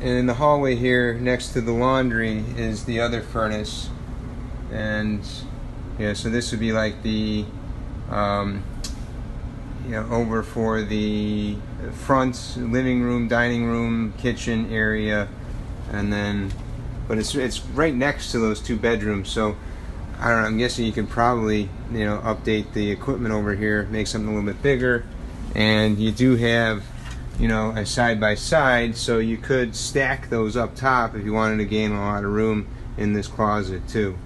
And in the hallway here, next to the laundry, is the other furnace. And yeah, so this would be like the over for the front living room, dining room, kitchen area, and then, but it's right next to those two bedrooms. So I don't know. I'm guessing you could probably update the equipment over here, make something a little bit bigger, and you do have a side by side, so you could stack those up top if you wanted to gain a lot of room in this closet too.